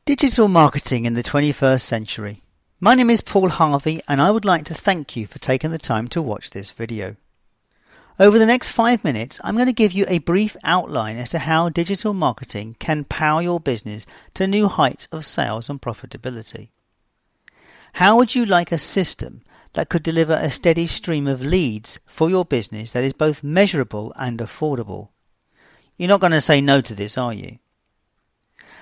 Digital marketing in the 21st century. My name is Paul Harvey and I would like to thank you for taking the time to watch this video. Over the next 5 minutes, I'm going to give you a brief outline as to how digital marketing can power your business to new heights of sales and profitability. How would you like a system that could deliver a steady stream of leads for your business that is both measurable and affordable? You're not going to say no to this, are you?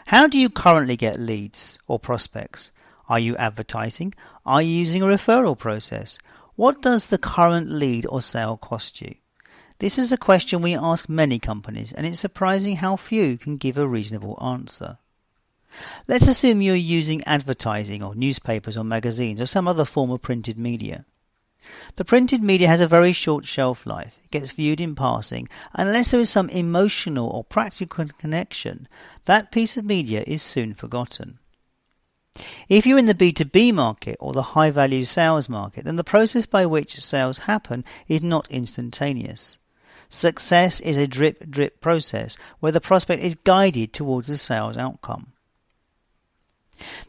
How do you currently get leads or prospects? Are you advertising? Are you using a referral process? What does the current lead or sale cost you? This is a question we ask many companies, and it's surprising how few can give a reasonable answer. Let's assume you're using advertising or newspapers or magazines or some other form of printed media. The printed media has a very short shelf life. It gets viewed in passing, and unless there is some emotional or practical connection, that piece of media is soon forgotten. If you're in the B2B market or the high-value sales market, then the process by which sales happen is not instantaneous. Success is a drip-drip process where the prospect is guided towards the sales outcome.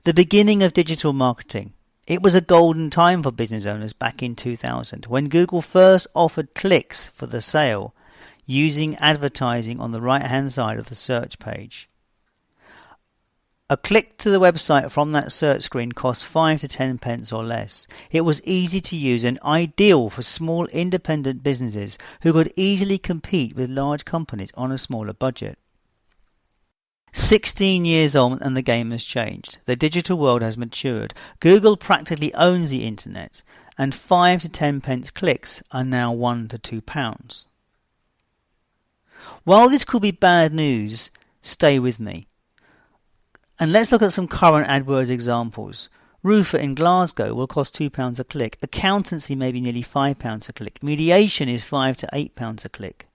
The beginning of digital marketing. It was a golden time for business owners back in 2000 when Google first offered clicks for the sale using advertising on the right-hand side of the search page. A click to the website from that search screen cost 5 to 10 pence or less. It was easy to use and ideal for small independent businesses who could easily compete with large companies on a smaller budget. 16 years on and the game has changed. The digital world has matured. Google practically owns the internet, and 5 to 10 pence clicks are now 1 to 2 pounds. While this could be bad news, stay with me. And let's look at some current AdWords examples. Roofer in Glasgow will cost £2 a click. Accountancy may be nearly £5 a click. Mediation is £5 to £8 a click.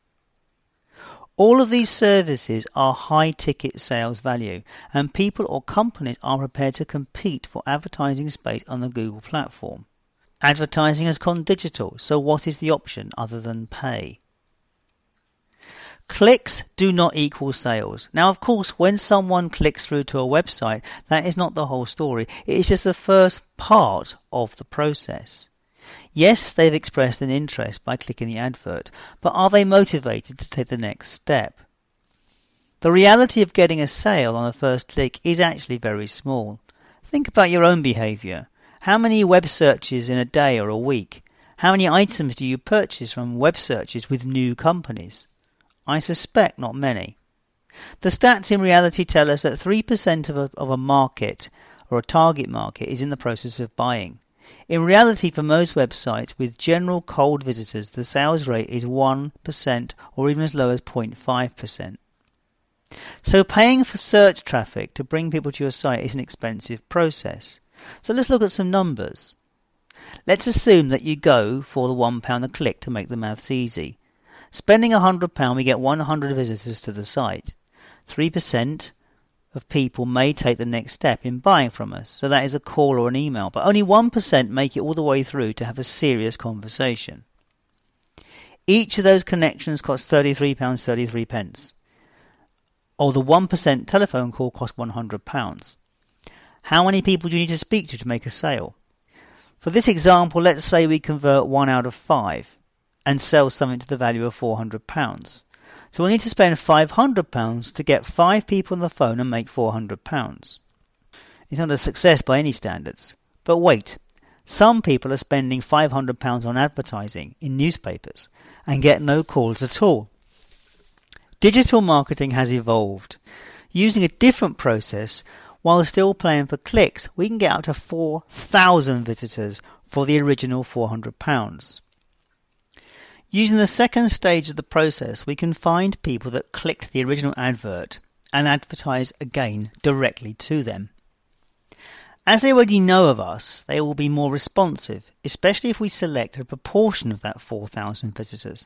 All of these services are high-ticket sales value, and people or companies are prepared to compete for advertising space on the Google platform. Advertising has gone digital, so what is the option other than pay? Clicks do not equal sales. Now, of course, when someone clicks through to a website, that is not the whole story. It is just the first part of the process. Yes, they've expressed an interest by clicking the advert, but are they motivated to take the next step? The reality of getting a sale on a first click is actually very small. Think about your own behaviour. How many web searches in a day or a week? How many items do you purchase from web searches with new companies? I suspect not many. The stats in reality tell us that 3% of a market or a target market is in the process of buying. In reality, for most websites with general cold visitors, the sales rate is 1% or even as low as 0.5%. So paying for search traffic to bring people to your site is an expensive process. So let's look at some numbers. Let's assume that you go for the £1 a click to make the maths easy. Spending £100, we get 100 visitors to the site. 3% of people may take the next step in buying from us, so that is a call or an email, but only 1% make it all the way through to have a serious conversation. Each of those connections costs £33.33, or the 1% telephone call costs £100. How many people do you need to speak to make a sale? For this example, let's say we convert 1 out of 5 and sell something to the value of £400. So we'll need to spend £500 to get 5 people on the phone and make £400. It's not a success by any standards. But wait, some people are spending £500 on advertising in newspapers and get no calls at all. Digital marketing has evolved. Using a different process, while still paying for clicks, we can get up to 4,000 visitors for the original £400. Using the second stage of the process, we can find people that clicked the original advert and advertise again directly to them. As they already know of us, they will be more responsive, especially if we select a proportion of that 4,000 visitors.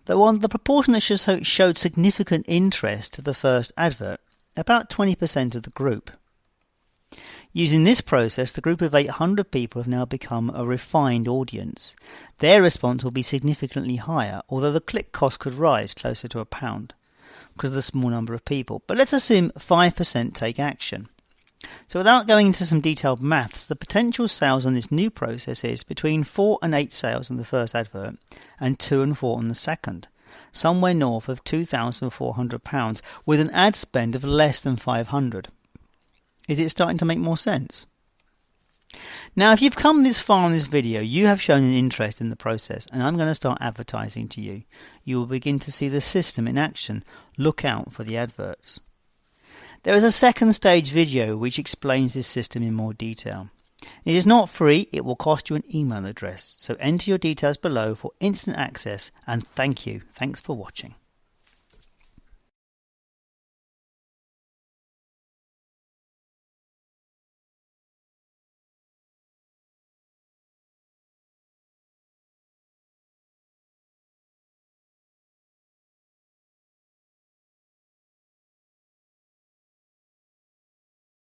The proportion that showed significant interest to the first advert, about 20% of the group. Using this process, the group of 800 people have now become a refined audience. Their response will be significantly higher, although the click cost could rise closer to £1 because of the small number of people. But let's assume 5% take action. So without going into some detailed maths, the potential sales on this new process is between 4 and 8 sales on the first advert and 2 and 4 on the second, somewhere north of £2,400 with an ad spend of less than 500. Is it starting to make more sense? Now, if you've come this far in this video, you have shown an interest in the process, and I'm going to start advertising to you. You will begin to see the system in action. Look out for the adverts. There is a second stage video which explains this system in more detail. It is not free, it will cost you an email address, so enter your details below for instant access, and thanks for watching.